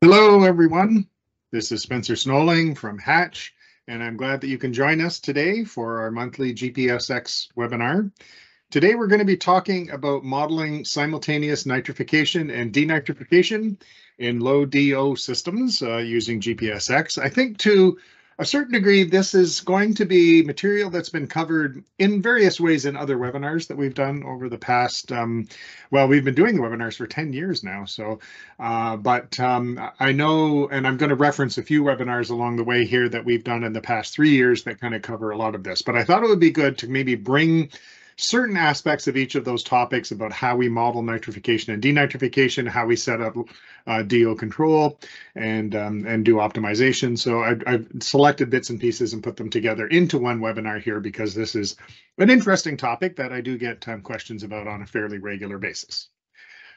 Hello, everyone. This is Spencer Snolling from Hatch, and I'm glad that you can join us today for our monthly GPSX webinar. Today, we're going to be talking about modeling simultaneous nitrification and denitrification in low DO systems using GPSX. I think to a certain degree, this is going to be material that's been covered in various ways in other webinars that we've done over the past, well, we've been doing the webinars for 10 years now. So, I know, and I'm going to reference a few webinars along the way here that we've done in the past 3 years that kind of cover a lot of this. But I thought it would be good to maybe bring certain aspects of each of those topics about how we model nitrification and denitrification, how we set up DO control and do optimization. So I've selected bits and pieces and put them together into one webinar here because this is an interesting topic that I do get questions about on a fairly regular basis.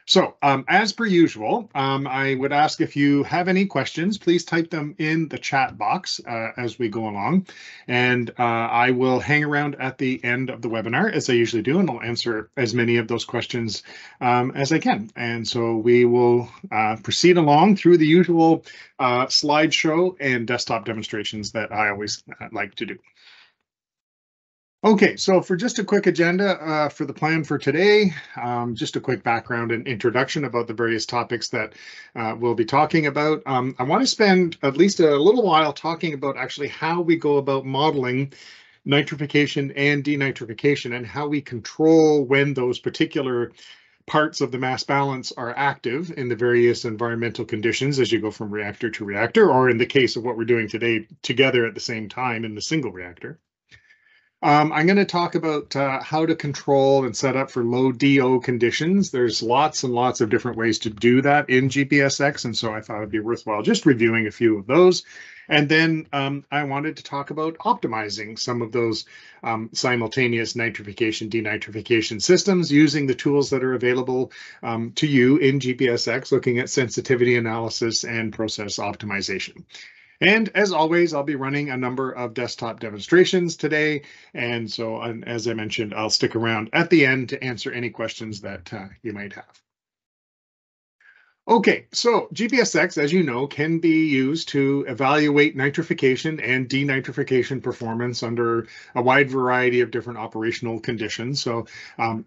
So as per usual, I would ask if you have any questions, please type them in the chat box as we go along. And I will hang around at the end of the webinar, as I usually do, and I'll answer as many of those questions as I can. And so we will proceed along through the usual slideshow and desktop demonstrations that I always like to do. Okay, so for just a quick agenda for the plan for today, just a quick background and introduction about the various topics that we'll be talking about. I want to spend at least a little while talking about actually how we go about modeling nitrification and denitrification and how we control when those particular parts of the mass balance are active in the various environmental conditions as you go from reactor to reactor, or in the case of what we're doing today, together at the same time in the single reactor. I'm going to talk about how to control and set up for low DO conditions. There's lots and lots of different ways to do that in GPSX, and so I thought it'd be worthwhile just reviewing a few of those. And then I wanted to talk about optimizing some of those simultaneous nitrification, denitrification systems using the tools that are available to you in GPSX, looking at sensitivity analysis and process optimization. And as always, I'll be running a number of desktop demonstrations today. And so, as I mentioned, I'll stick around at the end to answer any questions that you might have. Okay, so GPSX, as you know, can be used to evaluate nitrification and denitrification performance under a wide variety of different operational conditions. So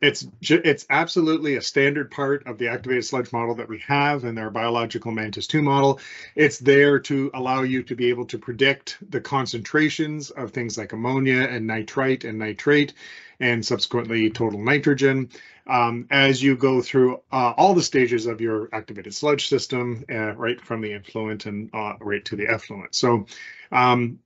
it's absolutely a standard part of the activated sludge model that we have in our biological Mantis 2 model. It's there to allow you to be able to predict the concentrations of things like ammonia and nitrite and nitrate, and subsequently total nitrogen, as you go through all the stages of your activated sludge system, right from the influent and right to the effluent. So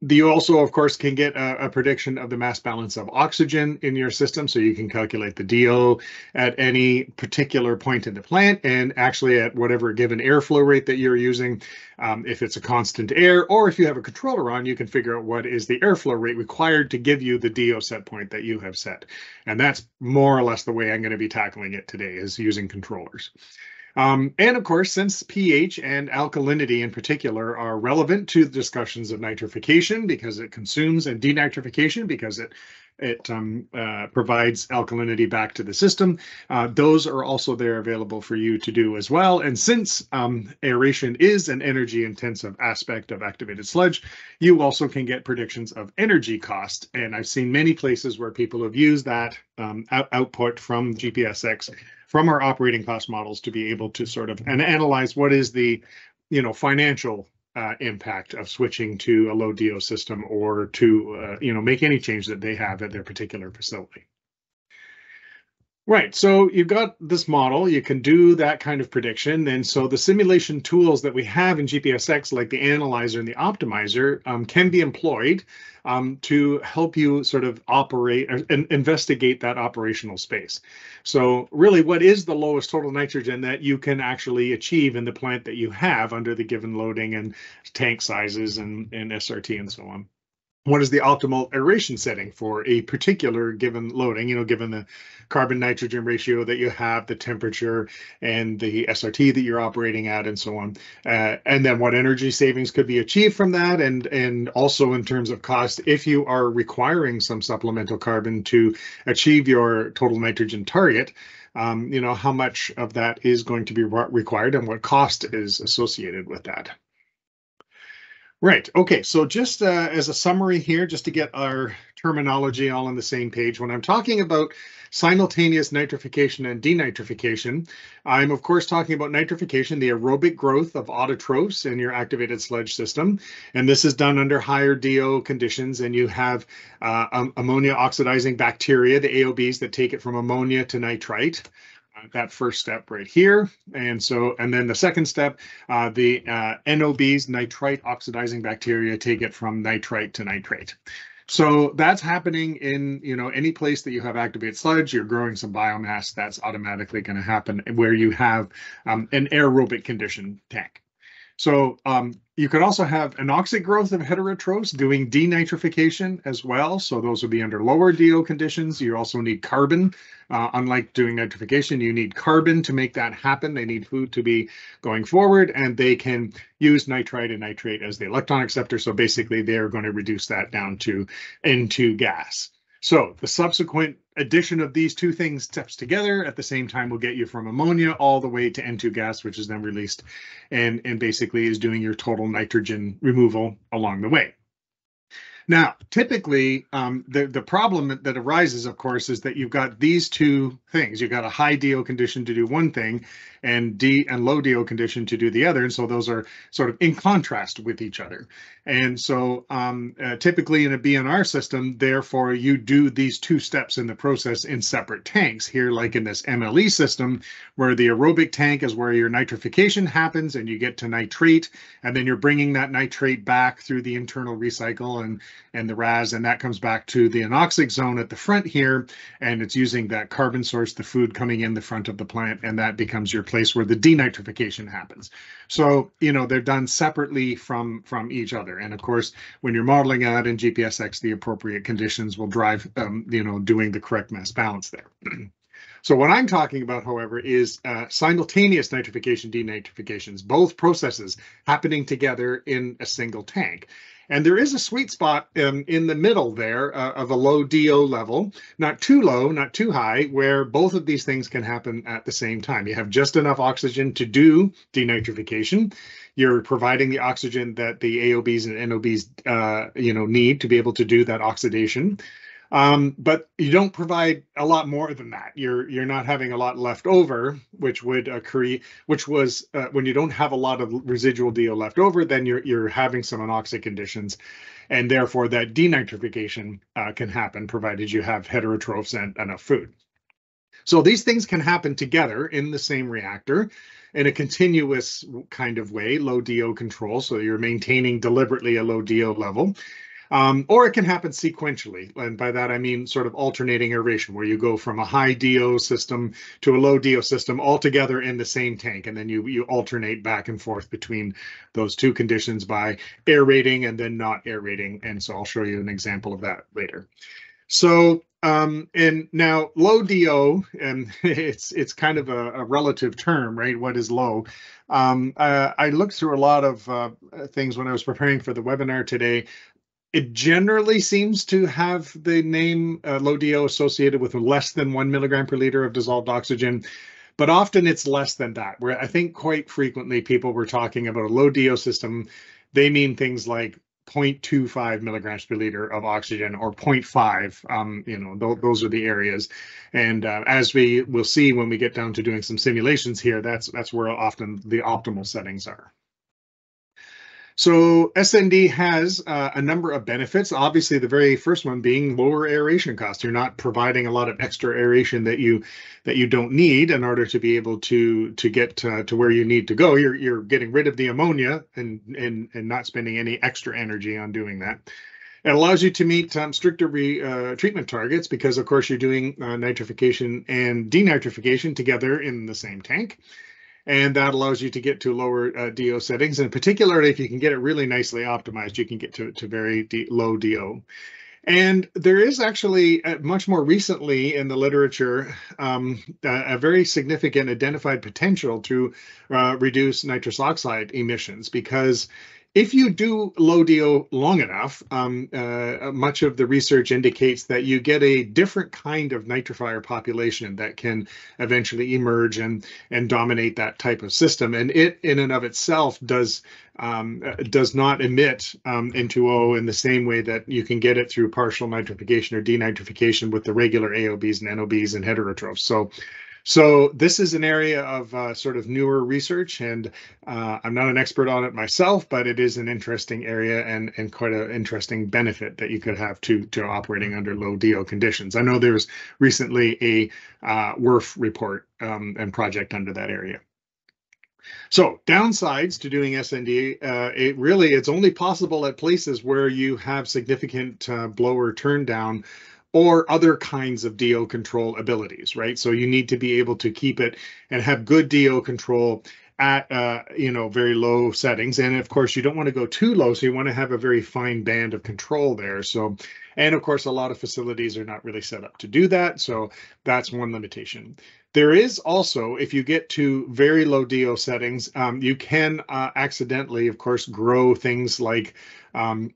you also, of course, can get a prediction of the mass balance of oxygen in your system, so you can calculate the DO at any particular point in the plant and actually at whatever given airflow rate that you're using. If it's a constant air, or if you have a controller on, you can figure out what is the airflow rate required to give you the DO set point that you have set. And that's more or less the way I'm going to be tackling it today, is using controllers. And of course, since pH and alkalinity in particular are relevant to the discussions of nitrification because it consumes, and denitrification because it provides alkalinity back to the system, those are also there available for you to do as well. And since aeration is an energy intensive aspect of activated sludge, you also can get predictions of energy cost. And I've seen many places where people have used that output from GPSX, from our operating cost models, to be able to sort of analyze what is the financial impact of switching to a low DO system, or to make any change that they have at their particular facility. Right, so you've got this model, you can do that kind of prediction, and so the simulation tools that we have in GPSX, like the analyzer and the optimizer, can be employed to help you sort of operate and investigate that operational space. So really, what is the lowest total nitrogen that you can actually achieve in the plant that you have under the given loading and tank sizes and SRT and so on? What is the optimal aeration setting for a particular given loading, given the carbon nitrogen ratio that you have, the temperature and the SRT that you're operating at, and so on. And then what energy savings could be achieved from that, and also in terms of cost, if you are requiring some supplemental carbon to achieve your total nitrogen target, how much of that is going to be required and what cost is associated with that. Right. Okay. So just as a summary here, just to get our terminology all on the same page, when I'm talking about simultaneous nitrification and denitrification, I'm of course talking about nitrification, the aerobic growth of autotrophs in your activated sludge system. And this is done under higher DO conditions, and you have ammonia oxidizing bacteria, the AOBs, that take it from ammonia to nitrite. That first step right here. And then the second step, the NOBs, nitrite oxidizing bacteria, take it from nitrite to nitrate. So that's happening in, any place that you have activated sludge, you're growing some biomass, that's automatically going to happen where you have an aerobic condition tank. So you could also have anoxic growth of heterotrophs doing denitrification as well. So those would be under lower DO conditions. You also need carbon. Unlike doing nitrification, you need carbon to make that happen. They need food to be going forward, and they can use nitrite and nitrate as the electron acceptor. So basically, they're going to reduce that down to N2 gas. So the subsequent addition of these two things steps together at the same time will get you from ammonia all the way to N2 gas, which is then released and basically is doing your total nitrogen removal along the way. Now, typically, the problem that arises, of course, is that you've got these two things. You've got a high DO condition to do one thing and low DO condition to do the other. And so those are sort of in contrast with each other. And so typically in a BNR system, therefore, you do these two steps in the process in separate tanks. Here, like in this MLE system, where the aerobic tank is where your nitrification happens and you get to nitrate, and then you're bringing that nitrate back through the internal recycle and the RAS, and that comes back to the anoxic zone at the front here, and it's using that carbon source, the food coming in the front of the plant, and that becomes your place where the denitrification happens. So, they're done separately from each other. And of course, when you're modeling that in GPSX, the appropriate conditions will drive, doing the correct mass balance there. So what I'm talking about, however, is simultaneous nitrification, denitrifications, both processes happening together in a single tank. And there is a sweet spot in the middle there of a low DO level, not too low, not too high, where both of these things can happen at the same time. You have just enough oxygen to do denitrification. You're providing the oxygen that the AOBs and NOBs need to be able to do that oxidation. But you don't provide a lot more than that. You're not having a lot left over, which would occur, which was when you don't have a lot of residual DO left over, then you're having some anoxic conditions, and therefore that denitrification can happen, provided you have heterotrophs and enough food. So these things can happen together in the same reactor in a continuous kind of way, low DO control. So you're maintaining deliberately a low DO level. Or it can happen sequentially, and by that I mean sort of alternating aeration, where you go from a high DO system to a low DO system all together in the same tank, and then you alternate back and forth between those two conditions by aerating and then not aerating. And so I'll show you an example of that later. So and now low DO, and it's kind of a relative term, right? What is low? I looked through a lot of things when I was preparing for the webinar today. It generally seems to have the name low DO associated with less than 1 milligram per liter of dissolved oxygen, but often it's less than that, where I think quite frequently people were talking about a low DO system. They mean things like 0.25 milligrams per liter of oxygen or 0.5, those are the areas. And as we will see when we get down to doing some simulations here, that's where often the optimal settings are. So SND has a number of benefits. Obviously, the very first one being lower aeration costs. You're not providing a lot of extra aeration that you don't need in order to be able to get to where you need to go. You're getting rid of the ammonia and not spending any extra energy on doing that. It allows you to meet stricter treatment targets because, of course, you're doing nitrification and denitrification together in the same tank. And that allows you to get to lower DO settings. And particularly, if you can get it really nicely optimized, you can get to very low DO. And there is actually much more recently in the literature a very significant identified potential to reduce nitrous oxide emissions, because If you do low DO long enough, much of the research indicates that you get a different kind of nitrifier population that can eventually emerge and dominate that type of system. And it, in and of itself, does not emit N2O in the same way that you can get it through partial nitrification or denitrification with the regular AOBs and NOBs and heterotrophs. So this is an area of sort of newer research, and I'm not an expert on it myself, but it is an interesting area and quite an interesting benefit that you could have to operating under low DO conditions. I know there was recently a WRF report and project under that area. So downsides to doing SND, it's only possible at places where you have significant blower turn down or other kinds of DO control abilities, right? So you need to be able to keep it and have good DO control at very low settings. And of course, you don't want to go too low, so you want to have a very fine band of control there. So, and of course, a lot of facilities are not really set up to do that. So that's one limitation. There is also, if you get to very low DO settings, you can accidentally, of course, grow things like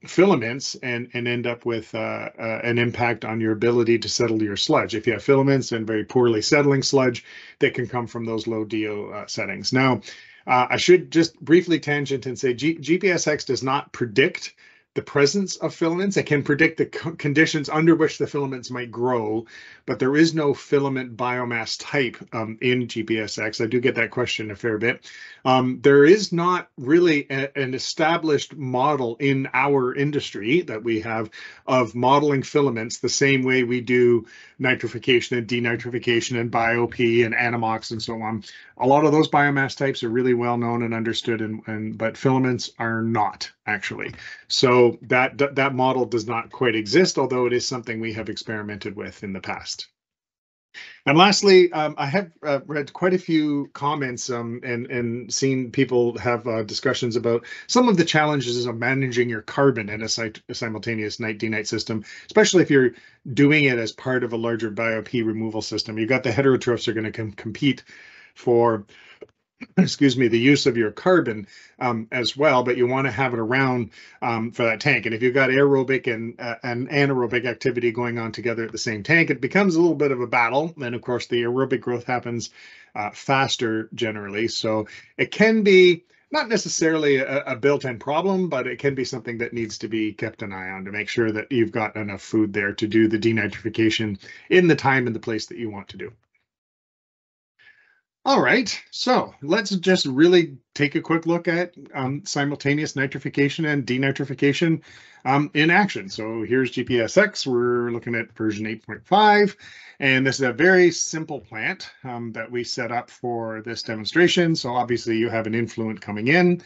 filaments and end up with an impact on your ability to settle your sludge. If you have filaments and very poorly settling sludge, that can come from those low DO settings. Now, I should just briefly tangent and say GPSX does not predict the presence of filaments. It can predict the conditions under which the filaments might grow, but there is no filament biomass type in GPSX. I do get that question a fair bit. There is not really an established model in our industry that we have of modeling filaments the same way we do nitrification and denitrification and BioP and Animox and so on. A lot of those biomass types are really well known and understood, but filaments are not actually. So that model does not quite exist, although it is something we have experimented with in the past. And lastly, I have read quite a few comments and seen people have discussions about some of the challenges of managing your carbon in a simultaneous night-D-night system, especially if you're doing it as part of a larger BioP removal system. You've got the heterotrophs are going to compete for the use of your carbon as well, but you want to have it around for that tank. And if you've got aerobic and anaerobic activity going on together at the same tank, it becomes a little bit of a battle. And of course, the aerobic growth happens faster generally. So it can be not necessarily a built-in problem, but it can be something that needs to be kept an eye on to make sure that you've got enough food there to do the denitrification in the time and the place that you want to do. All right, so let's just really take a quick look at simultaneous nitrification and denitrification in action. So here's GPSX. We're looking at version 8.5, and this is a very simple plant that we set up for this demonstration. So obviously you have an influent coming in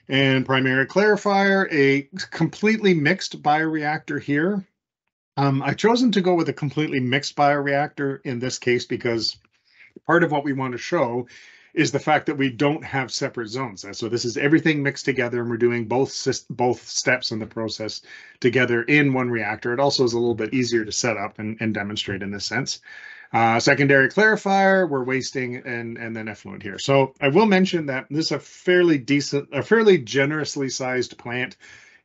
and primary clarifier, a completely mixed bioreactor here. I've chosen to go with a completely mixed bioreactor in this case because part of what we want to show is the fact that we don't have separate zones. So this is everything mixed together, and we're doing both steps in the process together in one reactor. It also is a little bit easier to set up and demonstrate in this sense. Secondary clarifier, we're wasting, and then effluent here. So I will mention that this is a fairly generously sized plant.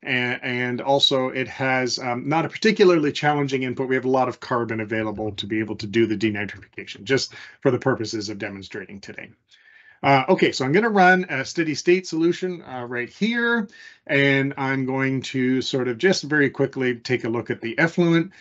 And also it has not a particularly challenging input. We have a lot of carbon available to be able to do the denitrification, just for the purposes of demonstrating today. Okay, so I'm going to run a steady state solution right here, and I'm going to sort of just very quickly take a look at the effluent.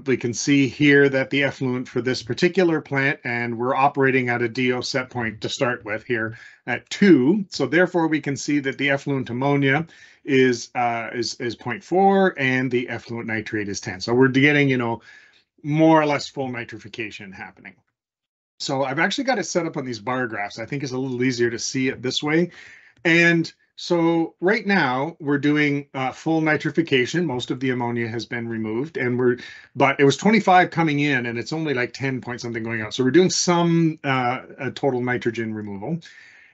We can see here that the effluent for this particular plant, and we're operating at a DO set point to start with here at 2. So therefore we can see that the effluent ammonia is 0.4 and the effluent nitrate is 10. So we're getting, more or less full nitrification happening. So I've actually got it set up on these bar graphs. I think it's a little easier to see it this way. And so right now we're doing full nitrification. Most of the ammonia has been removed, but it was 25 coming in and it's only like 10 point something going out. So we're doing some total nitrogen removal.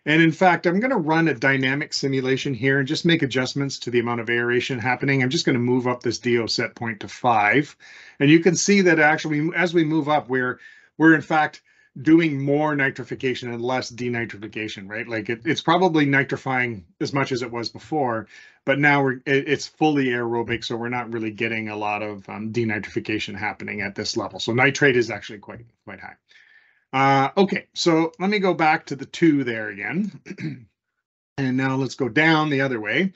And in fact, I'm going to run a dynamic simulation here and just make adjustments to the amount of aeration happening. I'm just going to move up this DO set point to 5. And you can see that actually, as we move up, we're in fact doing more nitrification and less denitrification, right? Like it's probably nitrifying as much as it was before, but now it's fully aerobic, so we're not really getting a lot of denitrification happening at this level. So nitrate is actually quite high. Okay, so let me go back to the 2 there again. And now let's go down the other way.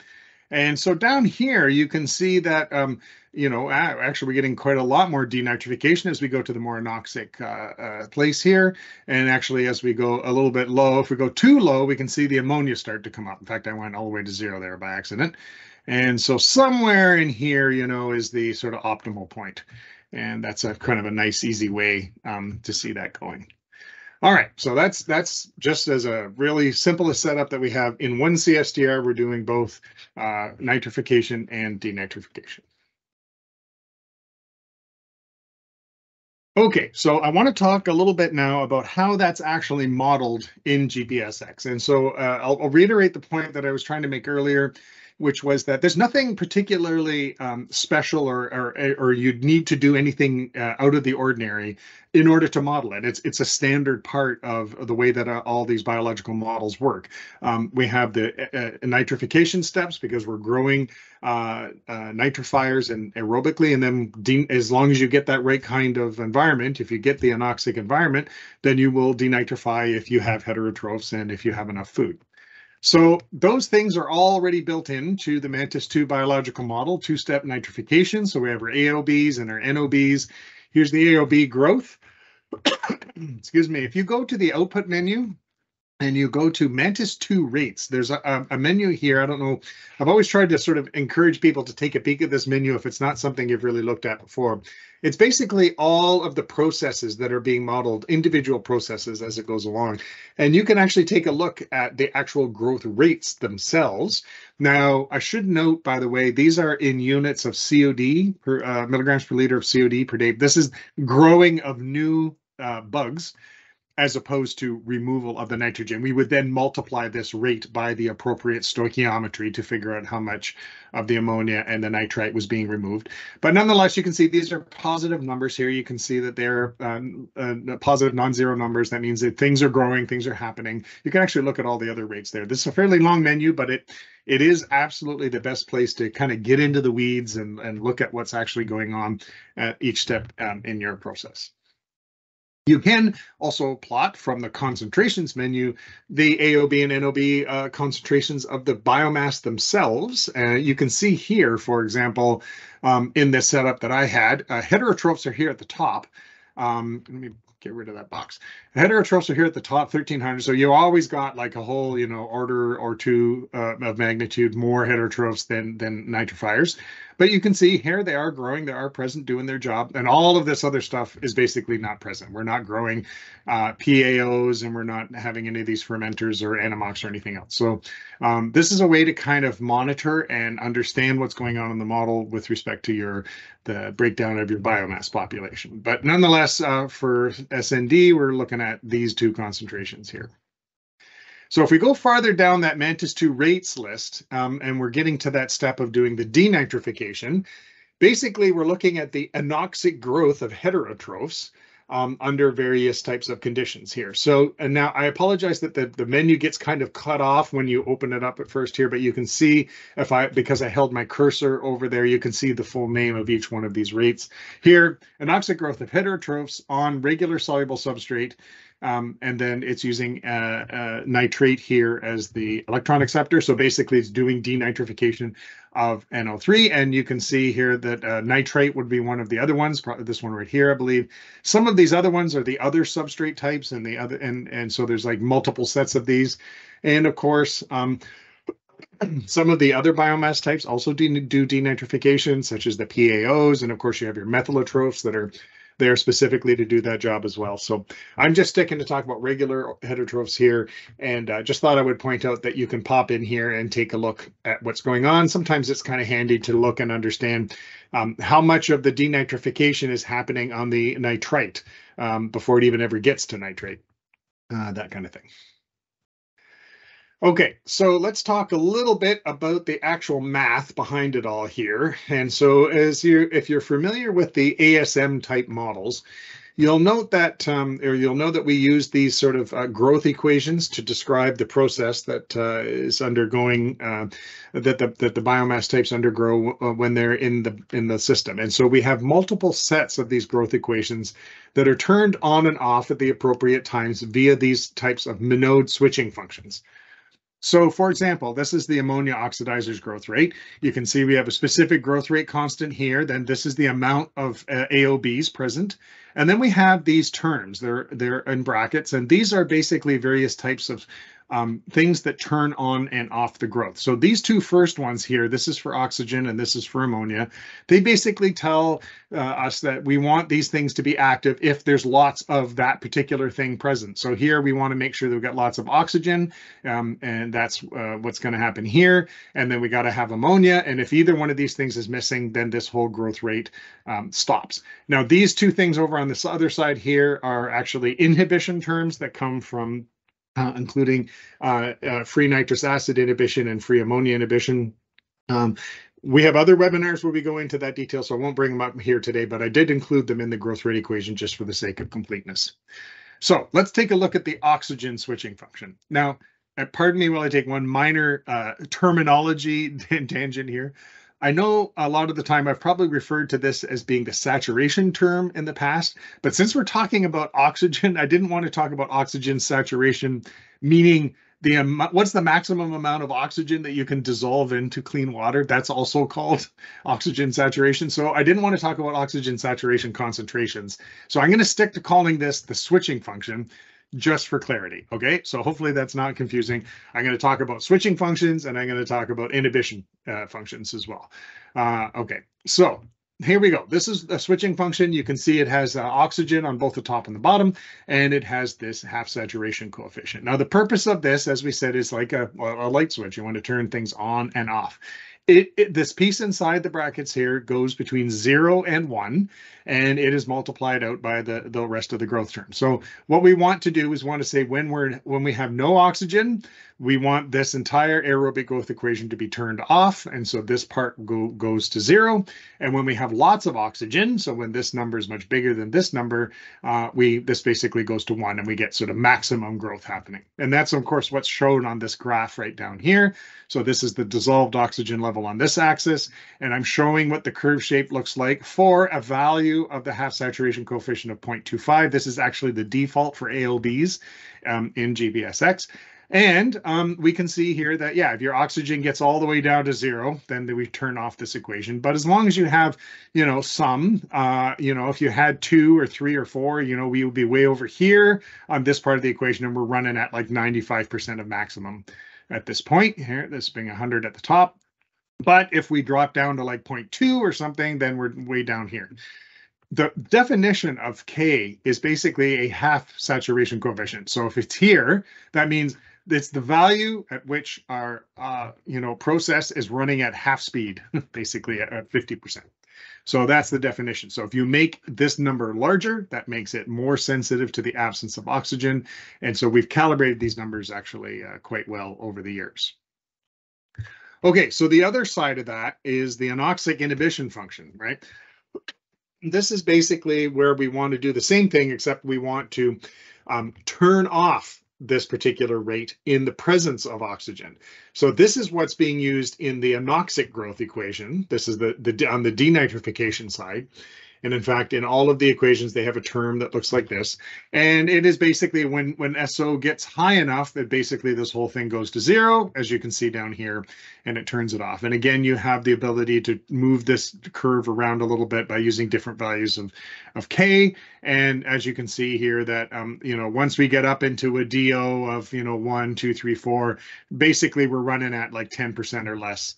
And so down here, you can see that, actually we're getting quite a lot more denitrification as we go to the more anoxic place here. And actually, as we go a little bit low, if we go too low, we can see the ammonia start to come up. In fact, I went all the way to 0 there by accident. And so somewhere in here, is the sort of optimal point. And that's a kind of a nice, easy way to see that going. All right, so that's just as a really simplest setup that we have in one CSTR. We're doing both nitrification and denitrification. Okay, so I want to talk a little bit now about how that's actually modeled in GPSX. And so I'll reiterate the point that I was trying to make earlier, which was that there's nothing particularly special or you'd need to do anything out of the ordinary in order to model it. It's a standard part of the way that all these biological models work. We have the nitrification steps because we're growing nitrifiers and aerobically, and then as long as you get that right kind of environment, if you get the anoxic environment, then you will denitrify if you have heterotrophs and if you have enough food. So those things are already built into the Mantis 2 biological model, 2-step nitrification. So we have our AOBs and our NOBs. Here's the AOB growth. Excuse me. If you go to the output menu and you go to Mantis 2 rates, there's a menu here. I don't know. I've always tried to sort of encourage people to take a peek at this menu if it's not something you've really looked at before. It's basically all of the processes that are being modeled, individual processes as it goes along. And you can actually take a look at the actual growth rates themselves. Now, I should note, by the way, these are in units of COD, per milligrams per liter of COD per day. This is growing of new bugs, as opposed to removal of the nitrogen. We would then multiply this rate by the appropriate stoichiometry to figure out how much of the ammonia and the nitrite was being removed. But nonetheless, you can see these are positive numbers here. You can see that they're positive non-zero numbers. That means that things are growing, things are happening. You can actually look at all the other rates there. This is a fairly long menu, but it is absolutely the best place to kind of get into the weeds and look at what's actually going on at each step in your process. You can also plot from the concentrations menu the AOB and NOB concentrations of the biomass themselves. You can see here, for example, in this setup that I had, heterotrophs are here at the top. Let me get rid of that box. Heterotrophs are here at the top, 1,300. So you always got like a whole, order or two of magnitude more heterotrophs than nitrifiers. But you can see here they are growing, they are present, doing their job, and all of this other stuff is basically not present. We're not growing PAOs, and we're not having any of these fermenters or anammox or anything else. So this is a way to kind of monitor and understand what's going on in the model with respect to the breakdown of your biomass population. But nonetheless, for SND, we're looking at these 2 concentrations here. So if we go farther down that Mantis 2 rates list, and we're getting to that step of doing the denitrification, basically we're looking at the anoxic growth of heterotrophs under various types of conditions here. So, and now I apologize that the menu gets kind of cut off when you open it up at first here, but you can see because I held my cursor over there, you can see the full name of each one of these rates. Here, anoxic growth of heterotrophs on regular soluble substrate. And then it's using nitrate here as the electron acceptor. So basically it's doing denitrification of NO3. And you can see here that nitrate would be one of the other ones, probably this one right here, I believe. Some of these other ones are the other substrate types and so there's like multiple sets of these. And of course, some of the other biomass types also do denitrification, such as the PAOs. And of course, you have your methylotrophs that are there specifically to do that job as well. So I'm just sticking to talk about regular heterotrophs here, and just thought I would point out that you can pop in here and take a look at what's going on. Sometimes it's kind of handy to look and understand how much of the denitrification is happening on the nitrite before it even ever gets to nitrate, that kind of thing. Okay, so let's talk a little bit about the actual math behind it all here. And so if you're familiar with the ASM type models, You'll note that, or you'll know that we use these sort of growth equations to describe the process that is undergoing, that the biomass types undergo when they're in the system. And so we have multiple sets of these growth equations that are turned on and off at the appropriate times via these types of Minode switching functions. So, for example, this is the ammonia oxidizer's growth rate. You can see we have a specific growth rate constant here. Then this is the amount of AOBs present. And then we have these terms. They're in brackets, and these are basically various types of things that turn on and off the growth. So these two first ones here, this is for oxygen and this is for ammonia. They basically tell us that we want these things to be active if there's lots of that particular thing present. So here we want to make sure that we've got lots of oxygen, and that's what's going to happen here. And then we got to have ammonia. And if either one of these things is missing, then this whole growth rate stops. Now, these two things over on this other side here are actually inhibition terms that come from including free nitrous acid inhibition and free ammonia inhibition. We have other webinars where we go into that detail, so I won't bring them up here today, but I did include them in the growth rate equation just for the sake of completeness. So let's take a look at the oxygen switching function. Now, pardon me while I take one minor terminology tangent here. I know a lot of the time I've probably referred to this as being the saturation term in the past, but since we're talking about oxygen, I didn't want to talk about oxygen saturation, meaning what's the maximum amount of oxygen that you can dissolve into clean water? That's also called oxygen saturation. So I didn't want to talk about oxygen saturation concentrations. So I'm going to stick to calling this the switching function, just for clarity. Okay, so hopefully that's not confusing. I'm going to talk about switching functions and I'm going to talk about inhibition functions as well. Okay, so here we go. This is a switching function. You can see it has oxygen on both the top and the bottom, and it has this half saturation coefficient. Now, the purpose of this, as we said, is like a light switch. You want to turn things on and off. This piece inside the brackets here goes between 0 and 1, and it is multiplied out by the rest of the growth term. So what we want to do is want to say when we have no oxygen, we want this entire aerobic growth equation to be turned off, and so this part goes to 0. And when we have lots of oxygen, so when this number is much bigger than this number, this basically goes to 1, and we get sort of maximum growth happening. And that's, of course, what's shown on this graph right down here. So this is the dissolved oxygen level on this axis, and I'm showing what the curve shape looks like for a value of the half saturation coefficient of 0.25. This is actually the default for AOBs in GBSX. And we can see here that, yeah, if your oxygen gets all the way down to 0, then we turn off this equation. But as long as you have, some, if you had 2 or 3 or 4, we would be way over here on this part of the equation, and we're running at like 95% of maximum at this point here, this being 100 at the top. But if we drop down to like 0.2 or something, then we're way down here. The definition of K is basically a half saturation coefficient. So if it's here, that means it's the value at which our process is running at half speed, basically at 50%. So that's the definition. So if you make this number larger, that makes it more sensitive to the absence of oxygen. And so we've calibrated these numbers actually quite well over the years. Okay, so the other side of that is the anoxic inhibition function, right? This is basically where we want to do the same thing, except we want to turn off this particular rate in the presence of oxygen. So this is what's being used in the anoxic growth equation. This is on the denitrification side. And in fact, in all of the equations, they have a term that looks like this. And it is basically when SO gets high enough that basically this whole thing goes to 0, as you can see down here, and it turns it off. And again, you have the ability to move this curve around a little bit by using different values of K. And as you can see here that, once we get up into a DO of, 1, 2, 3, 4, basically we're running at like 10% or less.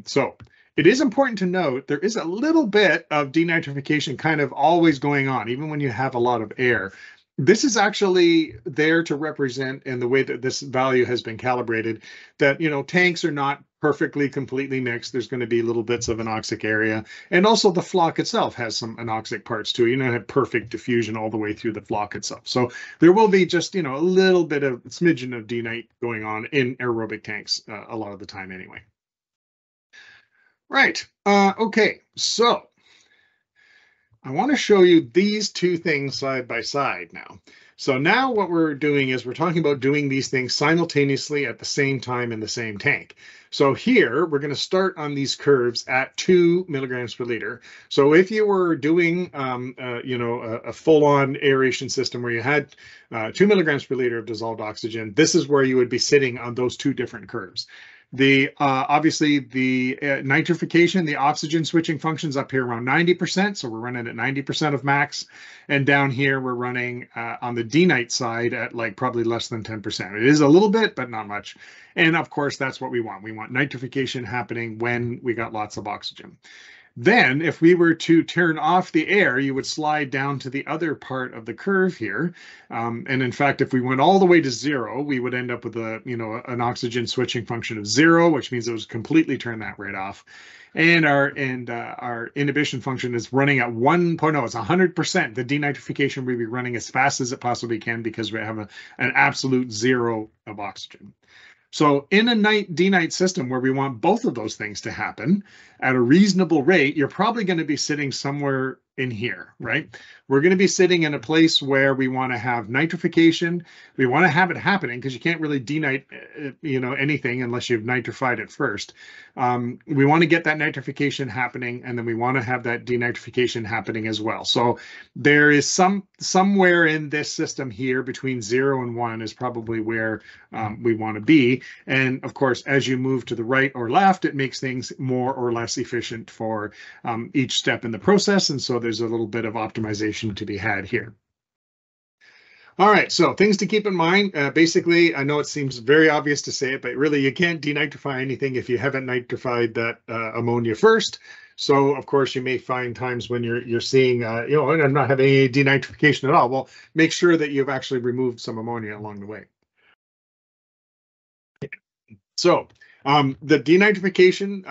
So it is important to note there is a little bit of denitrification kind of always going on, even when you have a lot of air. This is actually there to represent, in the way that this value has been calibrated, that, tanks are not perfectly, completely mixed. There's going to be little bits of anoxic area. And also the flock itself has some anoxic parts too. You don't have perfect diffusion all the way through the flock itself. So there will be just, a little bit of smidgen of denite going on in aerobic tanks a lot of the time anyway. Right. Okay. So I want to show you these two things side by side now. So now what we're doing is we're talking about doing these things simultaneously at the same time in the same tank. So here we're going to start on these curves at 2 milligrams per liter. So if you were doing, a full-on aeration system where you had 2 milligrams per liter of dissolved oxygen, this is where you would be sitting on those two different curves. The obviously the nitrification, the oxygen switching functions up here around 90%, so we're running at 90% of max, and down here we're running on the denite side at like probably less than 10%. It is a little bit, but not much. And of course, that's what we want. We want nitrification happening when we got lots of oxygen. Then if we were to turn off the air, you would slide down to the other part of the curve here. And in fact, if we went all the way to 0, we would end up with an oxygen switching function of 0, which means it was completely turn that right off. And our inhibition function is running at 1.0. It's 100%. The denitrification will be running as fast as it possibly can because we have an absolute 0 of oxygen. So in a denite system where we want both of those things to happen at a reasonable rate, you're probably going to be sitting somewhere in here, right? We're going to be sitting in a place where we want to have nitrification. We want to have it happening because you can't really denite, anything unless you've nitrified it first. We want to get that nitrification happening, and then we want to have that denitrification happening as well. So there is somewhere in this system here between 0 and 1 is probably where we want to be. And of course, as you move to the right or left, it makes things more or less efficient for each step in the process. And so there's a little bit of optimization to be had here. All right, so things to keep in mind. Basically, I know it seems very obvious to say it, but really you can't denitrify anything if you haven't nitrified that ammonia first. So, of course, you may find times when you're seeing, I'm not having any denitrification at all. Well, make sure that you've actually removed some ammonia along the way. So, the denitrification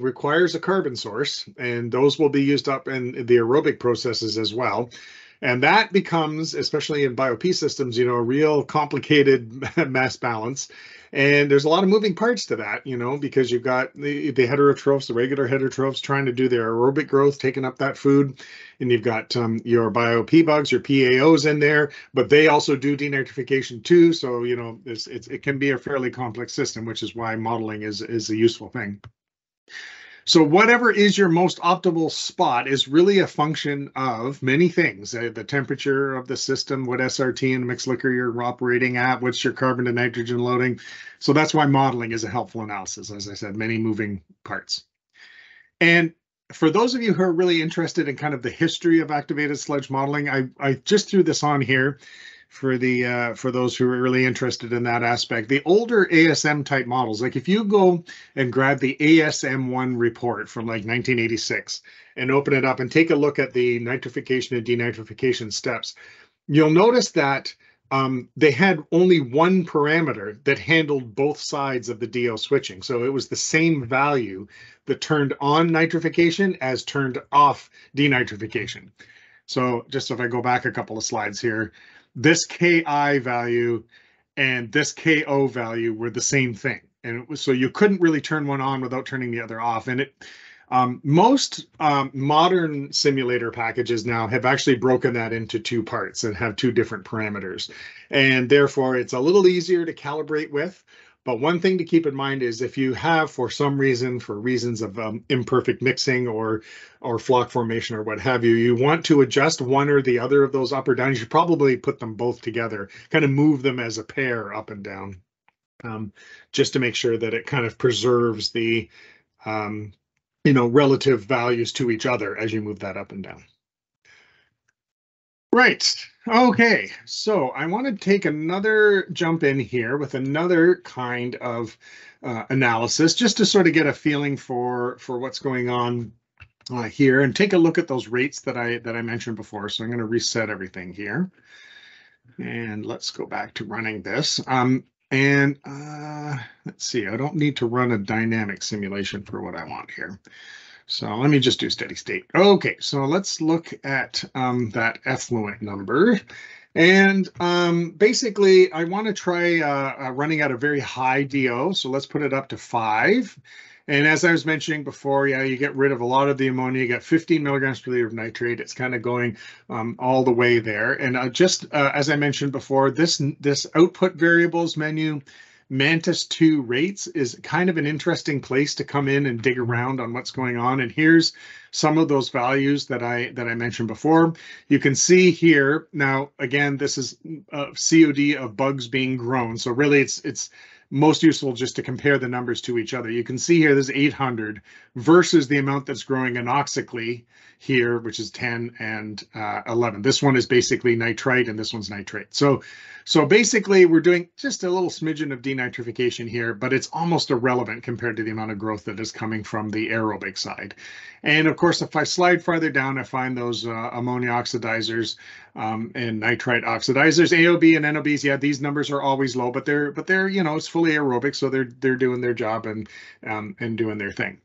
requires a carbon source, and those will be used up in the aerobic processes as well. And that becomes, especially in BioP systems, a real complicated mass balance. And there's a lot of moving parts to that, because you've got the heterotrophs, the regular heterotrophs trying to do their aerobic growth, taking up that food. And you've got your BioP bugs, your PAOs in there, but they also do denitrification too. So, it can be a fairly complex system, which is why modeling is a useful thing. So whatever is your most optimal spot is really a function of many things. The temperature of the system, what SRT and mixed liquor you're operating at, what's your carbon to nitrogen loading. So that's why modeling is a helpful analysis. As I said, many moving parts. And for those of you who are really interested in kind of the history of activated sludge modeling, I just threw this on here for those who are really interested in that aspect. The older ASM type models, like if you go and grab the ASM1 report from like 1986 and open it up and take a look at the nitrification and denitrification steps, you'll notice that they had only one parameter that handled both sides of the DO switching. So it was the same value that turned on nitrification as turned off denitrification. So just if I go back a couple of slides here, this Ki value and this Ko value were the same thing. And it was, so you couldn't really turn one on without turning the other off. And most modern simulator packages now have actually broken that into two parts and have two different parameters. And therefore, it's a little easier to calibrate with. But one thing to keep in mind is if you have, for some reason, for reasons of imperfect mixing or flock formation or what have you, you want to adjust one or the other of those up or down, you should probably put them both together, kind of move them as a pair up and down, just to make sure that it kind of preserves the, relative values to each other as you move that up and down. Right. Okay. So I want to take another jump in here with another kind of analysis, just to sort of get a feeling for what's going on here, and take a look at those rates that I mentioned before. So I'm going to reset everything here, and let's go back to running this. Let's see. I don't need to run a dynamic simulation for what I want here. So let me just do steady state. Okay, so let's look at that effluent number. And basically, I want to try running at a very high DO. So let's put it up to 5. And as I was mentioning before, yeah, you get rid of a lot of the ammonia. You got 15 milligrams per liter of nitrate. It's kind of going all the way there. And as I mentioned before, this output variables menu, Mantis 2 rates, is kind of an interesting place to come in and dig around on what's going on. And here's some of those values that I mentioned before. You can see here now. Again, this is COD of bugs being grown. So really, it's most useful just to compare the numbers to each other. You can see here there's 800 versus the amount that's growing anoxically here, which is 10 and 11. This one is basically nitrite and this one's nitrate. So basically we're doing just a little smidgen of denitrification here, but it's almost irrelevant compared to the amount of growth that is coming from the aerobic side. And of course, if I slide farther down, I find those ammonia oxidizers and nitrite oxidizers, AOB and NOBs. Yeah, these numbers are always low, but they're it's fully aerobic, so they're doing their job and doing their thing.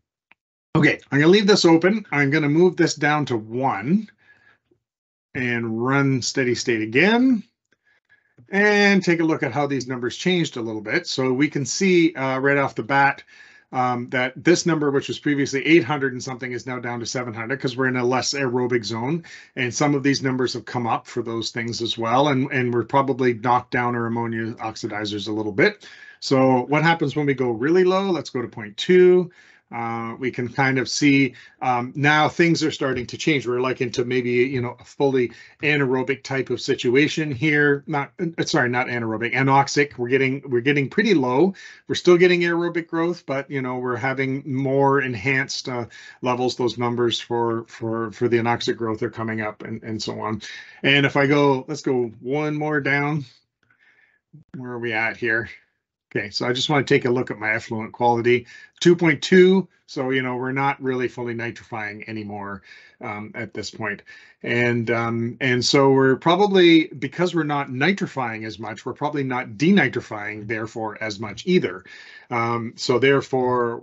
Okay, I'm going to leave this open. I'm going to move this down to 1 and run steady state again and take a look at how these numbers changed a little bit. So we can see right off the bat that this number, which was previously 800 and something, is now down to 700 because we're in a less aerobic zone. And some of these numbers have come up for those things as well. And we're probably knocked down our ammonia oxidizers a little bit. So what happens when we go really low? Let's go to 0.2. We can kind of see now things are starting to change. We're like into maybe, a fully anaerobic type of situation here. Not anaerobic, anoxic. We're getting pretty low. We're still getting aerobic growth, but we're having more enhanced levels. Those numbers for the anoxic growth are coming up and so on. And if I go, let's go one more down. Where are we at here? Okay, so I just want to take a look at my effluent quality, 2.2. So, we're not really fully nitrifying anymore at this point. And so we're probably, because we're not nitrifying as much, we're probably not denitrifying, therefore, as much either. So therefore,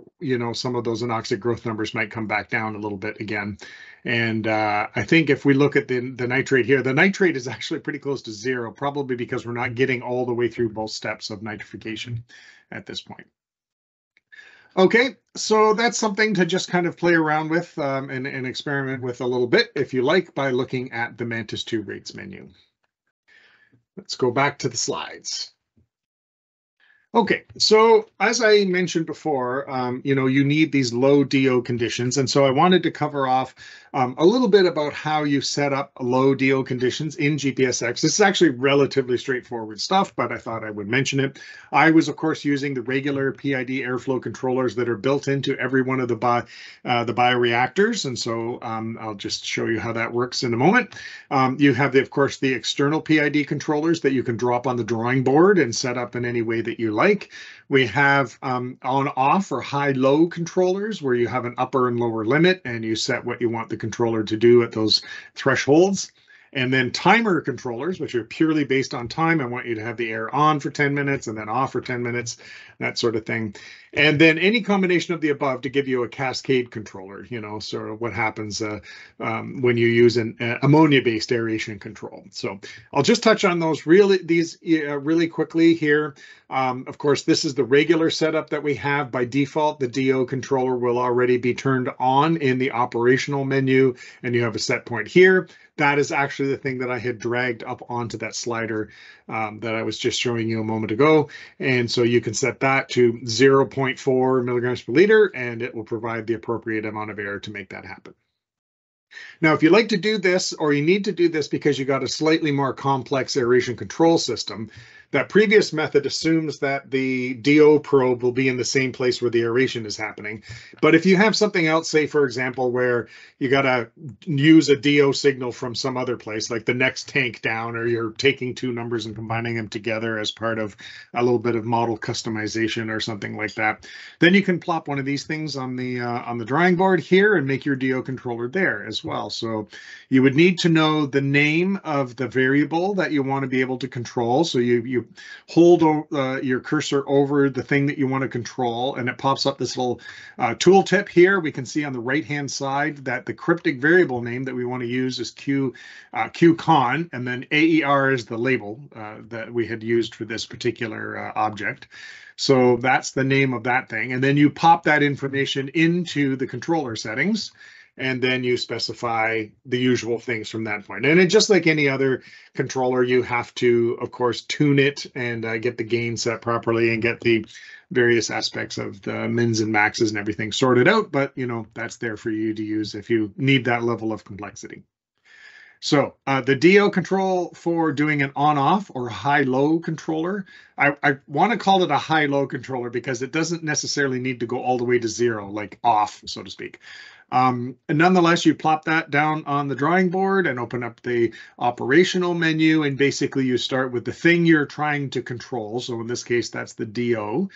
some of those anoxic growth numbers might come back down a little bit again. And I think if we look at the nitrate here, the nitrate is actually pretty close to 0, probably because we're not getting all the way through both steps of nitrification at this point. Okay, so that's something to just kind of play around with and experiment with a little bit, if you like, by looking at the Mantis 2 rates menu. Let's go back to the slides. Okay, so as I mentioned before, you need these low DO conditions. And so I wanted to cover off a little bit about how you set up low DO conditions in GPSX. This is actually relatively straightforward stuff, but I thought I would mention it. I was, of course, using the regular PID airflow controllers that are built into every one of the bioreactors. And so I'll just show you how that works in a moment. You have, of course, the external PID controllers that you can drop on the drawing board and set up in any way that you like. We have on-off or high-low controllers where you have an upper and lower limit and you set what you want the controller to do at those thresholds. And then timer controllers, which are purely based on time. I want you to have the air on for 10 minutes and then off for 10 minutes, that sort of thing. And then any combination of the above to give you a cascade controller, sort of what happens when you use an ammonia-based aeration control. So I'll just touch on those really quickly here. Of course, this is the regular setup that we have. By default, the DO controller will already be turned on in the operational menu, and you have a set point here. That is actually the thing that I had dragged up onto that slider that I was just showing you a moment ago. And so you can set that to 0.4 milligrams per liter, and it will provide the appropriate amount of air to make that happen. Now, if you like to do this, or you need to do this because you got a slightly more complex aeration control system, that previous method assumes that the DO probe will be in the same place where the aeration is happening. But if you have something else, say, for example, where you got to use a DO signal from some other place, like the next tank down, or you're taking two numbers and combining them together as part of a little bit of model customization or something like that, then you can plop one of these things on the drawing board here and make your DO controller there as well. So you would need to know the name of the variable that you want to be able to control. So you hold your cursor over the thing that you want to control, and it pops up this little tooltip here. We can see on the right-hand side that the cryptic variable name that we want to use is QCon, and then AER is the label that we had used for this particular object. So that's the name of that thing. And then you pop that information into the controller settings, and then you specify the usual things from that point. And just like any other controller, you have to, of course, tune it and get the gain set properly and get the various aspects of the mins and maxes and everything sorted out. But, you know, that's there for you to use if you need that level of complexity. So the DO control for doing an on-off or high-low controller, I want to call it a high-low controller because it doesn't necessarily need to go all the way to zero, like off, so to speak. And nonetheless, you plop that down on the drawing board and open up the operational menu, and basically you start with the thing you're trying to control. So in this case, that's the DO,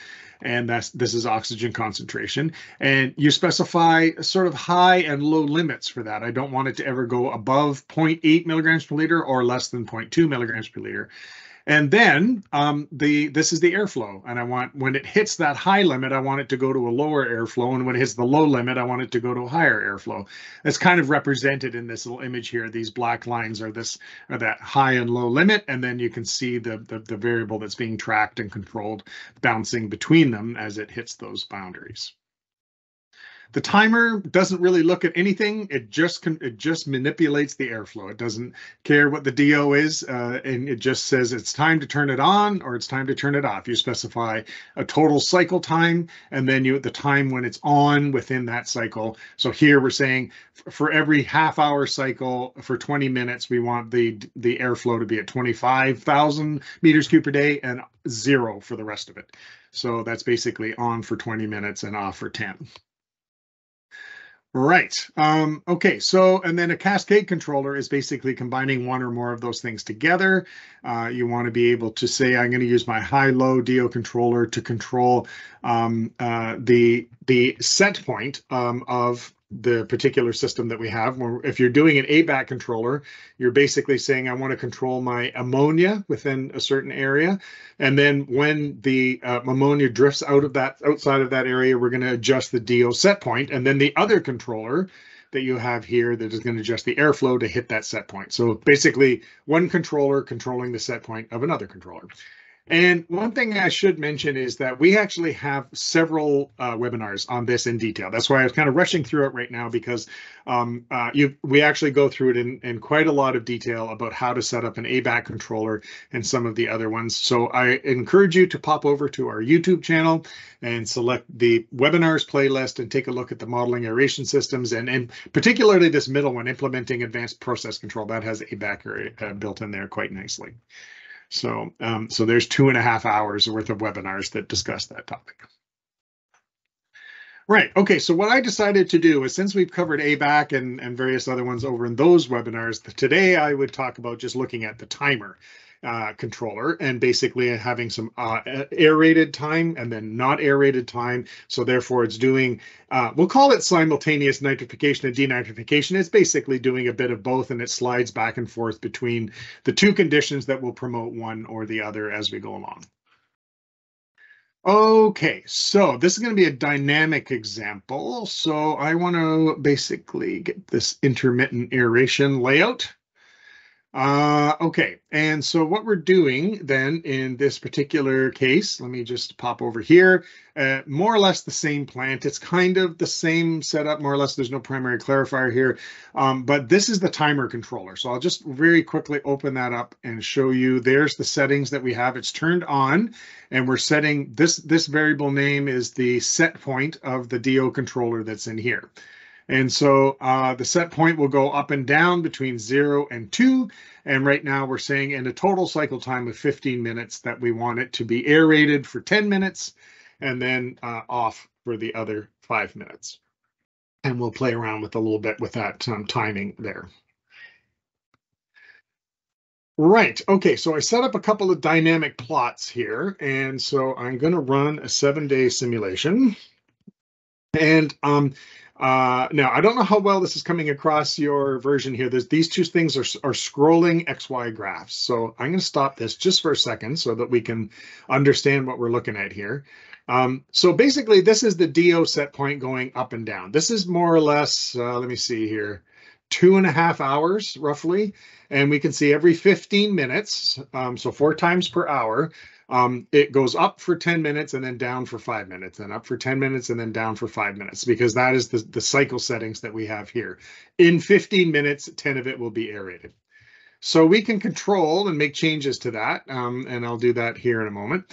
and this is oxygen concentration. And you specify sort of high and low limits for that. I don't want it to ever go above 0.8 milligrams per liter or less than 0.2 milligrams per liter. And then this is the airflow, and I want, when it hits that high limit, I want it to go to a lower airflow, and when it hits the low limit, I want it to go to a higher airflow. It's kind of represented in this little image here. These black lines are that high and low limit, and then you can see the variable that's being tracked and controlled bouncing between them as it hits those boundaries. The timer doesn't really look at anything. It just manipulates the airflow. It doesn't care what the DO is, and it just says it's time to turn it on or it's time to turn it off. You specify a total cycle time, and then the time when it's on within that cycle. So here we're saying for every half-hour cycle for 20 minutes, we want the airflow to be at 25,000 meters cubed per day and 0 for the rest of it. So that's basically on for 20 minutes and off for 10. Right. Okay. So, and then a cascade controller is basically combining one or more of those things together. You want to be able to say, I'm going to use my high-low DO controller to control the set point of the particular system that we have. If you're doing an ABAC controller, you're basically saying, I want to control my ammonia within a certain area. And then when the ammonia drifts outside of that area, we're going to adjust the DO set point. And then the other controller that you have here that is going to adjust the airflow to hit that set point. So basically one controller controlling the set point of another controller. And one thing I should mention is that we actually have several webinars on this in detail. That's why I was kind of rushing through it right now, because we actually go through it in quite a lot of detail about how to set up an ABAC controller and some of the other ones. So I encourage you to pop over to our YouTube channel and select the webinars playlist and take a look at the modeling aeration systems, and particularly this middle one, implementing advanced process control, that has ABAC built in there quite nicely. So, so there's 2.5 hours worth of webinars that discuss that topic. Right. Okay. So what I decided to do is, since we've covered ABAC and various other ones over in those webinars, today I would talk about just looking at the timer controller and basically having some aerated time and then not aerated time. So therefore it's doing, we'll call it simultaneous nitrification and denitrification. It's basically doing a bit of both, and it slides back and forth between the two conditions that will promote one or the other as we go along. Okay, so this is going to be a dynamic example. So I want to basically get this intermittent aeration layout. Okay, and so what we're doing then in this particular case, let me just pop over here, more or less the same plant. It's kind of the same setup, more or less. There's no primary clarifier here, but this is the timer controller. So I'll just very quickly open that up and show you. There's the settings that we have. It's turned on, and we're setting this variable name is the set point of the DO controller that's in here. And so the set point will go up and down between 0 and 2. And right now we're saying in a total cycle time of 15 minutes that we want it to be aerated for 10 minutes and then off for the other 5 minutes. And we'll play around with a little bit with that timing there. Right. Okay. So I set up a couple of dynamic plots here. And so I'm going to run a 7-day simulation. And now, I don't know how well this is coming across your version here. These two things are scrolling XY graphs. So I'm going to stop this just for a second so that we can understand what we're looking at here. So basically, this is the DO set point going up and down. This is more or less, let me see here, 2.5 hours roughly. And we can see every 15 minutes, so 4 times per hour, it goes up for 10 minutes and then down for 5 minutes, and up for 10 minutes and then down for 5 minutes, because that is the cycle settings that we have here. In 15 minutes, 10 of it will be aerated. So we can control and make changes to that, and I'll do that here in a moment.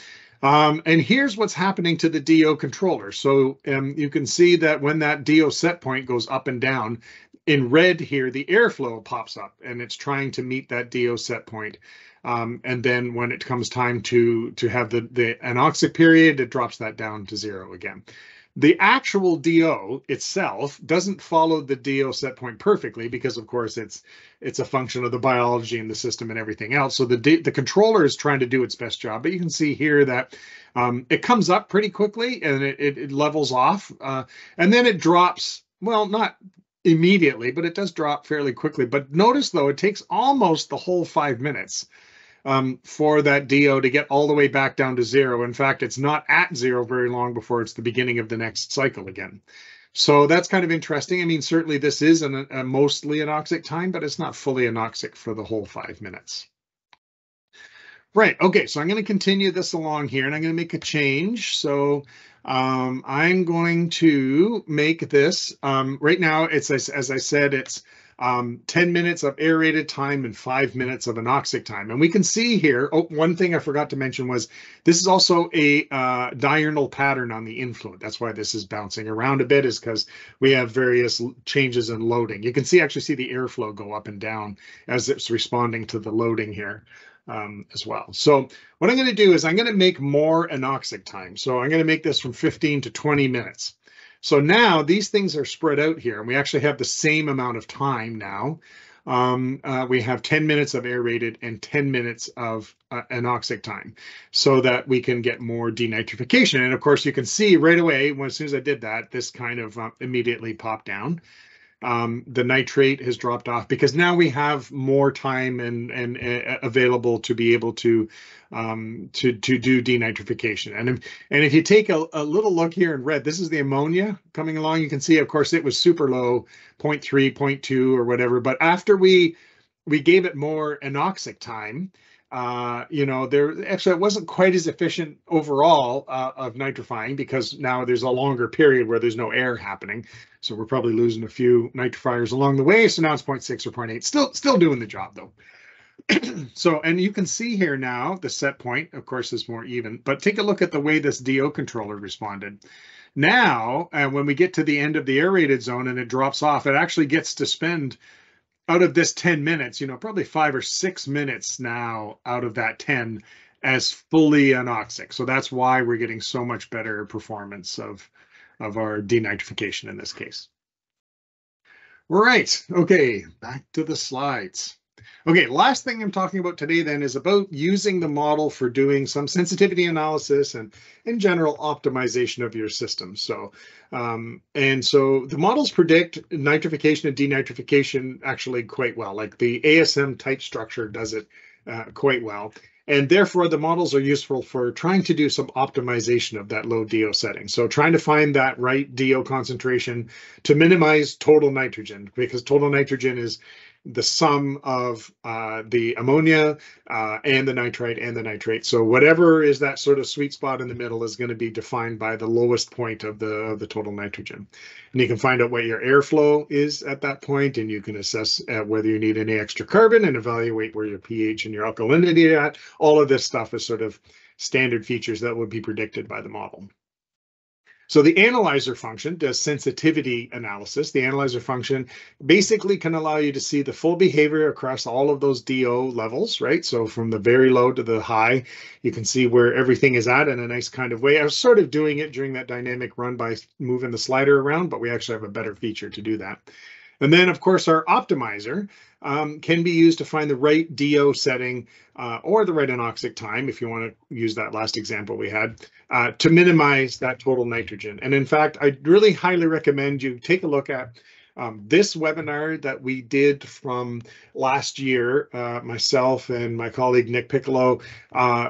And here's what's happening to the DO controller. So you can see that when that DO set point goes up and down, in red here, the airflow pops up and it's trying to meet that DO set point. And then when it comes time to have the anoxic period, it drops that down to 0 again. The actual DO itself doesn't follow the DO set point perfectly because, of course, it's a function of the biology and the system and everything else. So the controller is trying to do its best job. But you can see here that it comes up pretty quickly and it levels off. And then it drops, well, not immediately, but it does drop fairly quickly. But notice, though, it takes almost the whole 5 minutes for that DO to get all the way back down to 0. In fact, it's not at 0 very long before it's the beginning of the next cycle again. So that's kind of interesting. I mean, certainly this is a mostly anoxic time, but it's not fully anoxic for the whole 5 minutes. Right, okay, so I'm going to continue this along here, and I'm going to make a change. So I'm going to make this, right now, it's as I said, it's 10 minutes of aerated time and 5 minutes of anoxic time. And we can see here, oh, one thing I forgot to mention was this is also a diurnal pattern on the influent. That's why this is bouncing around a bit, is because we have various changes in loading. You can actually see the airflow go up and down as it's responding to the loading here as well. So what I'm going to do is I'm going to make more anoxic time. So I'm going to make this from 15 to 20 minutes. So now these things are spread out here, and we actually have the same amount of time now. We have 10 minutes of aerated and 10 minutes of anoxic time so that we can get more denitrification. And of course, you can see right away, as soon as I did that, this kind of immediately popped down. The nitrate has dropped off because now we have more time and available to be able to do denitrification. And if you take a little look here in red, this is the ammonia coming along. You can see, of course, it was super low, 0.3, 0.2 or whatever. But after we gave it more anoxic time, it wasn't quite as efficient overall of nitrifying, because now there's a longer period where there's no air happening. So we're probably losing a few nitrifiers along the way. So now it's 0.6 or 0.8, still doing the job though. So, and you can see here now, the set point, of course, is more even, but take a look at the way this DO controller responded. Now, when we get to the end of the aerated zone and it drops off, it actually gets to spend out of this 10 minutes, probably 5 or 6 minutes now out of that 10 as fully anoxic. So that's why we're getting so much better performance of our denitrification in this case. Right, okay, back to the slides. Okay, last thing I'm talking about today then is about using the model for doing some sensitivity analysis and in general optimization of your system. So, so the models predict nitrification and denitrification actually quite well. Like the ASM type structure does it quite well. And therefore, the models are useful for trying to do some optimization of that low DO setting. So trying to find that right DO concentration to minimize total nitrogen, because total nitrogen is the sum of the ammonia and the nitrite and the nitrate. So whatever is that sort of sweet spot in the middle is going to be defined by the lowest point of the total nitrogen. And you can find out what your airflow is at that point, and you can assess whether you need any extra carbon and evaluate where your pH and your alkalinity are at. All of this stuff is sort of standard features that would be predicted by the model. So the analyzer function does sensitivity analysis. The analyzer function basically can allow you to see the full behavior across all of those DO levels, right? So from the very low to the high, you can see where everything is at in a nice kind of way. I was sort of doing it during that dynamic run by moving the slider around, but we actually have a better feature to do that. And then, of course, our optimizer can be used to find the right DO setting or the right anoxic time, if you want to use that last example we had, to minimize that total nitrogen. And in fact, I really highly recommend you take a look at this webinar that we did from last year, myself and my colleague Nick Piccolo.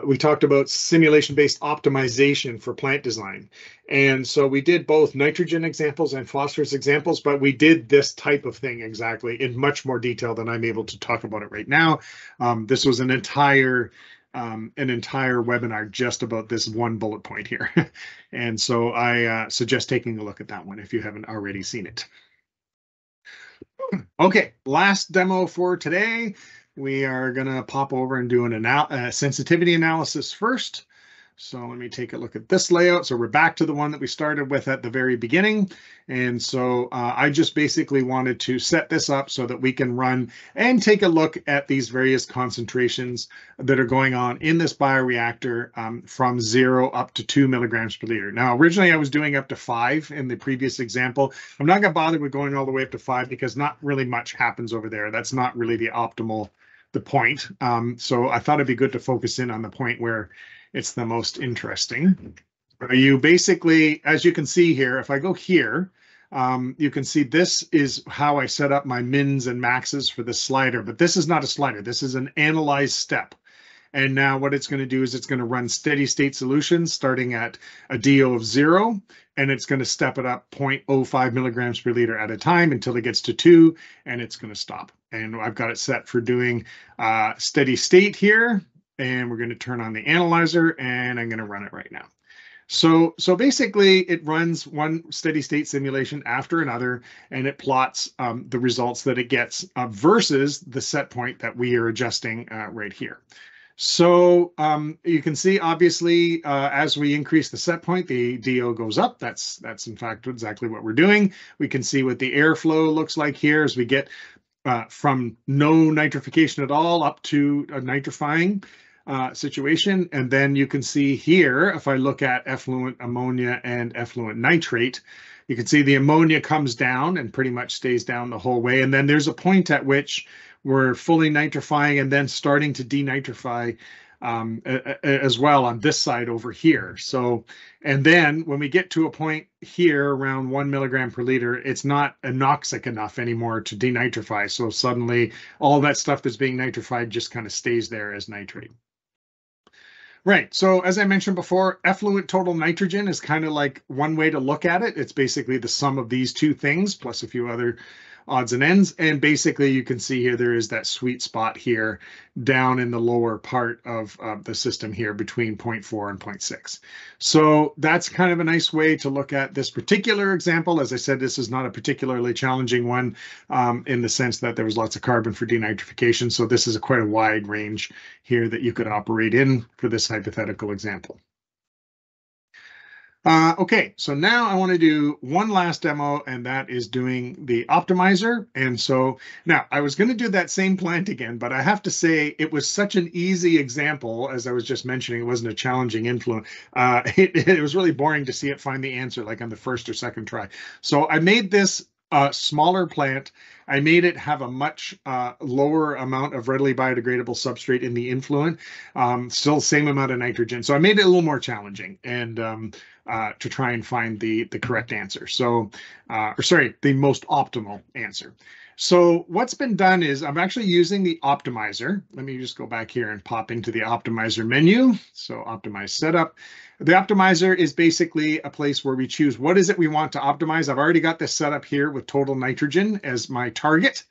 We talked about simulation-based optimization for plant design. And so we did both nitrogen examples and phosphorus examples, but we did this type of thing exactly in much more detail than I'm able to talk about it right now. This was an entire an entire webinar just about this one bullet point here. And so I suggest taking a look at that one if you haven't already seen it. Okay, last demo for today. We are going to pop over and do an sensitivity analysis first. So let me take a look at this layout. So we're back to the one that we started with at the very beginning. And so I just basically wanted to set this up so that we can run and take a look at these various concentrations that are going on in this bioreactor from 0 up to 2 milligrams per liter. Now, originally I was doing up to 5 in the previous example. I'm not going to bother with going all the way up to 5 because not really much happens over there. That's not really the point. So I thought it'd be good to focus in on the point where it's the most interesting. You basically, as you can see here, if I go here, you can see this is how I set up my mins and maxes for the slider, but this is not a slider. This is an analyze step. And now what it's going to do is it's going to run steady state solutions starting at a DO of 0, and it's going to step it up 0.05 milligrams per liter at a time until it gets to 2, and it's going to stop. And I've got it set for doing steady state here. And we're going to turn on the analyzer, and I'm going to run it right now. So basically, it runs one steady state simulation after another, and it plots the results that it gets versus the set point that we are adjusting right here. So you can see, obviously, as we increase the set point, the DO goes up. That's in fact exactly what we're doing. We can see what the airflow looks like here as we get from no nitrification at all up to a nitrifying situation. And then you can see here, if I look at effluent ammonia and effluent nitrate, you can see the ammonia comes down and pretty much stays down the whole way. And then there's a point at which we're fully nitrifying and then starting to denitrify as well on this side over here. So, and then when we get to a point here around 1 milligram per liter, it's not anoxic enough anymore to denitrify. So suddenly all that stuff that's being nitrified just kind of stays there as nitrate. Right. So as I mentioned before, effluent total nitrogen is kind of like one way to look at it. It's basically the sum of these two things plus a few other odds and ends. And basically you can see here there is that sweet spot here down in the lower part of the system here between 0.4 and 0.6. So that's kind of a nice way to look at this particular example. As I said, this is not a particularly challenging one in the sense that there was lots of carbon for denitrification. So this is quite a wide range here that you could operate in for this hypothetical example. Okay, so now I want to do one last demo, and that is doing the optimizer. And so now I was going to do that same plant again, but I have to say it was such an easy example, as I was just mentioning. It wasn't a challenging influence. It was really boring to see it find the answer like on the first or second try. So I made this smaller plant. I made it have a much lower amount of readily biodegradable substrate in the influent, still same amount of nitrogen. So I made it a little more challenging and to try and find the correct answer. So, or sorry, the most optimal answer. So what's been done is I'm actually using the optimizer. Let me just go back here and pop into the optimizer menu. So optimize setup. The optimizer is basically a place where we choose what is it we want to optimize. I've already got this set up here with total nitrogen as my target.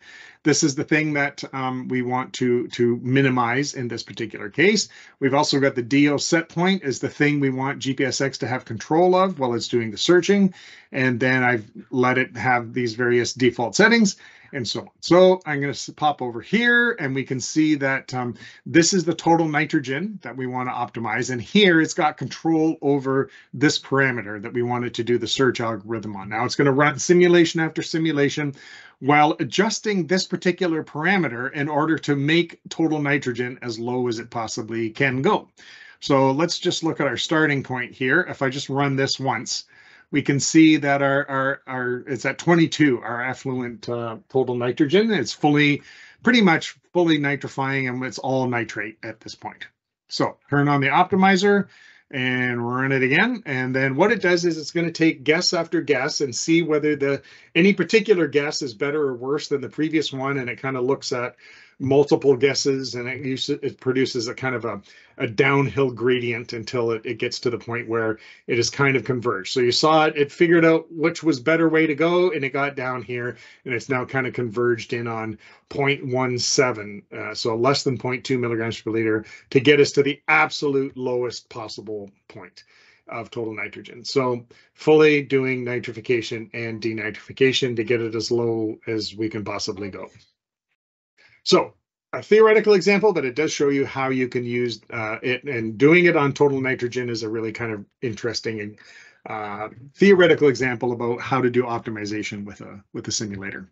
This is the thing that we want to minimize in this particular case. We've also got the DO set point as the thing we want GPSX to have control of while it's doing the searching. And then I've let it have these various default settings and so on. So I'm going to pop over here and we can see that this is the total nitrogen that we want to optimize. And here it's got control over this parameter that we wanted to do the search algorithm on. Now it's going to run simulation after simulation while adjusting this particular parameter in order to make total nitrogen as low as it possibly can go. So let's just look at our starting point here. If I just run this once, we can see that it's at 22, our effluent total nitrogen. It's pretty much fully nitrifying, and it's all nitrate at this point. So turn on the optimizer and run it again. And then what it does is it's going to take guess after guess and see whether any particular guess is better or worse than the previous one. And it kind of looks at multiple guesses, and it produces a kind of a downhill gradient until it gets to the point where it is kind of converged. So you saw it figured out which was better way to go, and it got down here, and it's now kind of converged in on 0.17, so less than 0.2 milligrams per liter, to get us to the absolute lowest possible point of total nitrogen. So fully doing nitrification and denitrification to get it as low as we can possibly go. So a theoretical example, but it does show you how you can use it, and doing it on total nitrogen is a really kind of interesting theoretical example about how to do optimization with a simulator.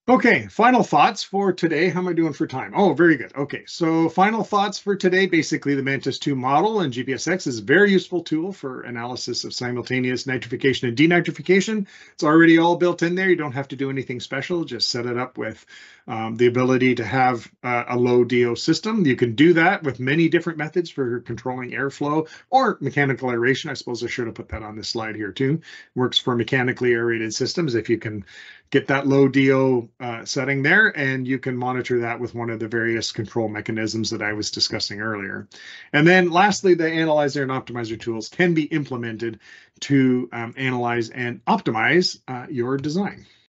Okay, final thoughts for today. How am I doing for time? Oh, very good. Okay, so final thoughts for today. Basically, the Mantis 2 model and GPSX is a very useful tool for analysis of simultaneous nitrification and denitrification. It's already all built in there. You don't have to do anything special. Just set it up with the ability to have a low DO system. You can do that with many different methods for controlling airflow or mechanical aeration. I suppose I should have put that on this slide here too. Works for mechanically aerated systems if you can get that low DO setting there, and you can monitor that with one of the various control mechanisms that I was discussing earlier. And then lastly, the analyzer and optimizer tools can be implemented to analyze and optimize your design.